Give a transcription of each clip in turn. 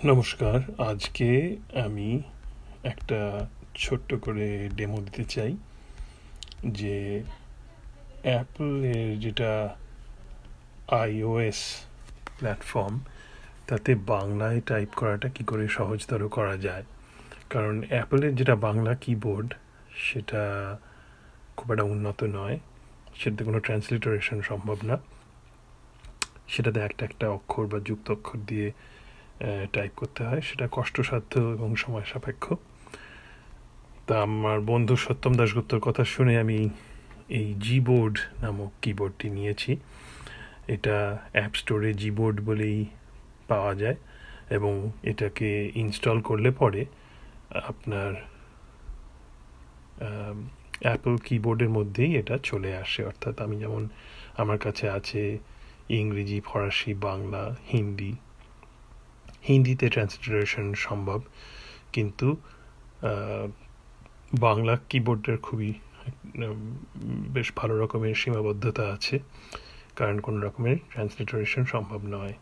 নমস্কার। আজকে আমি একটা ছোট্ট করে ডেমো দিতে চাই যে অ্যাপলের যেটা iOS প্ল্যাটফর্ম তাতে বাংলায় টাইপ করাটা কি করে সহজতর করা যায়। কারণ অ্যাপলের যেটা বাংলা কিবোর্ড সেটা খুব একটা উন্নত নয়, সেটাতে কোনো ট্রান্সলিটারেশন সম্ভব না, সেটাতে একটা একটা অক্ষর বা যুক্ত অক্ষর দিয়ে টাইপ করতে হয়, সেটা কষ্টসাধ্য এবং সময় সাপেক্ষ। তা আমার বন্ধু সত্যম দাশগুপ্তর কথা শুনে আমি এই জিবোর্ড নামক কিবোর্ডটি নিয়েছি। এটা অ্যাপ স্টোরে জিবোর্ড বলেই পাওয়া যায় এবং এটাকে ইনস্টল করলে পরে আপনার অ্যাপল কিবোর্ডের মধ্যেই এটা চলে আসে। অর্থাৎ আমি যেমন আমার কাছে আছে ইংরেজি, ফরাসি, বাংলা, হিন্দিতে ট্রান্সলিটারেশন সম্ভব, কিন্তু বাংলা কিবোর্ডের খুবই বেশ ভালো রকমের সীমাবদ্ধতা আছে, কারণ কোনো রকমের ট্রান্সলিটারেশন সম্ভব নয়।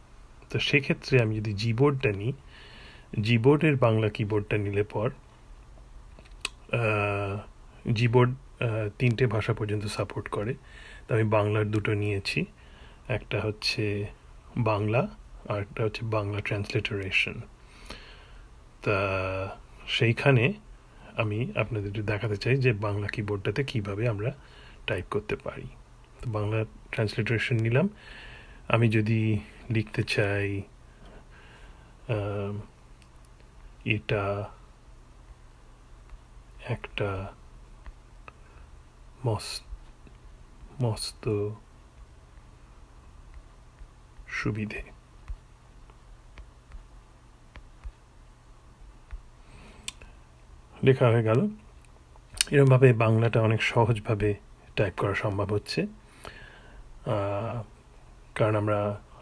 তো সেক্ষেত্রে আমি যদি জিবোর্ডটা নিই, জিবোর্ডের বাংলা কিবোর্ডটা নিলে পর জিবোর্ড 3টে ভাষা পর্যন্ত সাপোর্ট করে। তো আমি বাংলার দুটো নিয়েছি, একটা হচ্ছে বাংলা আর একটা হচ্ছে বাংলা ট্রান্সলিটারেশন। তা সেইখানে আমি আপনাদের দেখাতে চাই যে বাংলা কিবোর্ডটাতে কিভাবে আমরা টাইপ করতে পারি। তো বাংলা ট্রান্সলিটারেশন নিলাম। আমি যদি লিখতে চাই এটা একটা মস্ত সুবিধে, লেখা হয়ে গেল। এরকমভাবে বাংলাটা অনেক সহজভাবে টাইপ করা সম্ভব হচ্ছে, কারণ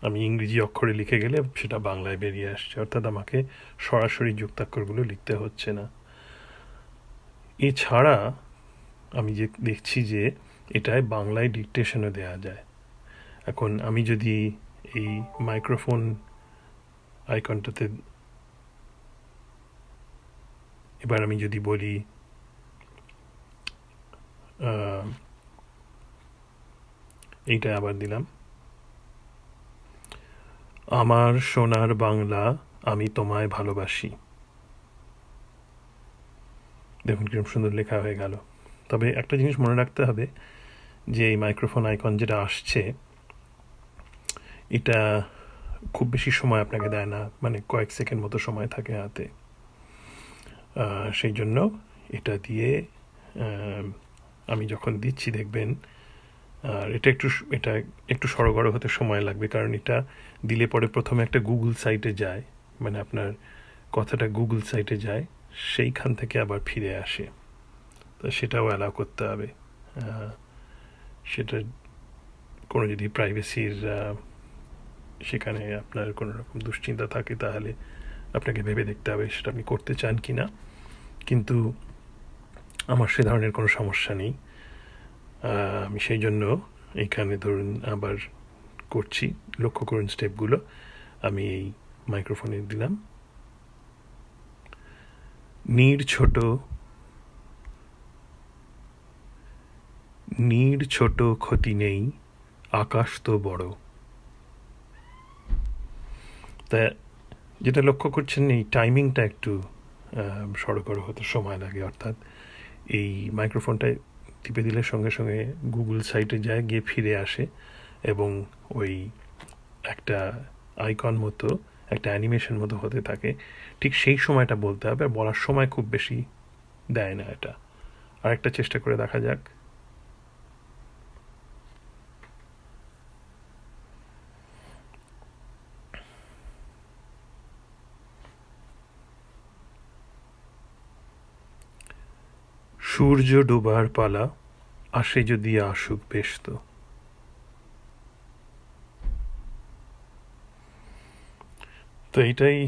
আমি ইংরেজি অক্ষরে লিখে গেলে সেটা বাংলায় বেরিয়ে আসছে, অর্থাৎ আমাকে সরাসরি যুক্তাক্ষরগুলো লিখতে হচ্ছে না। এছাড়া আমি যে দেখছি যে এটায় বাংলায় ডিকটেশনও দেওয়া যায়। এখন আমি যদি এই মাইক্রোফোন আইকনটাতে এবার আমি যদি বলি এইটা আবার দিলাম, আমার সোনার বাংলা আমি তোমায় ভালোবাসি, দেখুন কিরকম সুন্দর লেখা হয়ে গেল। তবে একটা জিনিস মনে রাখতে হবে যে এই মাইক্রোফোন আইকন যেটা আসছে এটা খুব বেশি সময় আপনাকে দেয় না, মানে কয়েক সেকেন্ড মতো সময় থাকে হাতে। সেই জন্য এটা দিয়ে আমি যখন দিচ্ছি দেখবেন, আর এটা একটু সড়গড় হতে সময় লাগবে, কারণ এটা দিলে পরে প্রথমে একটা গুগল সাইটে যায়, মানে আপনার কথাটা গুগল সাইটে যায়, সেইখান থেকে আবার ফিরে আসে। তো সেটাও অ্যালাউ করতে হবে। সেটা কোনো যদি প্রাইভেসির সেখানে আপনার কোনো রকম দুশ্চিন্তা থাকে তাহলে আপনাকে ভেবে দেখতে হবে সেটা আপনি করতে চান কি না। কিন্তু আমার সে ধরনের কোনো সমস্যা নেই। আমি সেই জন্য এইখানে ধরুন আবার করছি, লক্ষ্য করুন স্টেপগুলো। আমি এই মাইক্রোফোনে দিলাম, নীড় ছোট ক্ষতি নেই, আকাশ তো বড়। তা যেটা লক্ষ্য করছেন এই টাইমিংটা একটু সড়গড় হতে সময় লাগে, অর্থাৎ এই মাইক্রোফোনটায় টিপে দিলে সঙ্গে সঙ্গে গুগল সাইটে যায়, গিয়ে ফিরে আসে এবং ওই একটা আইকন মতো একটা অ্যানিমেশন মতো হতে থাকে। ঠিক সেই সময়টা বলতে হবে, আর বলার সময় খুব বেশি দেয় না এটা। আরেকটা চেষ্টা করে দেখা যাক। সূর্য ডোবার পালা, আসে যদি আসুক বেশ। তো এইটাই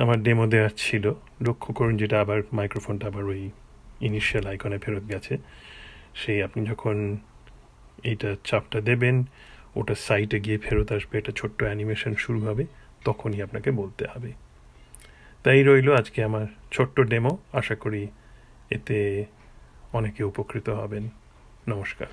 আমার ডেমো দেওয়ার ছিল। লক্ষ্য করুন যেটা আবার মাইক্রোফোনটা আবার ওই ইনিশিয়াল আইকনে ফেরত গেছে। সেই আপনি যখন এইটা চাপটা দেবেন, ওটা সাইটে গিয়ে ফেরত আসবে, একটা ছোট্ট অ্যানিমেশন শুরু হবে, তখনই আপনাকে বলতে হবে। তাই রইল আজকে আমার ছোট্ট ডেমো। আশা করি এতে অনেকে উপকৃত হবেন। নমস্কার।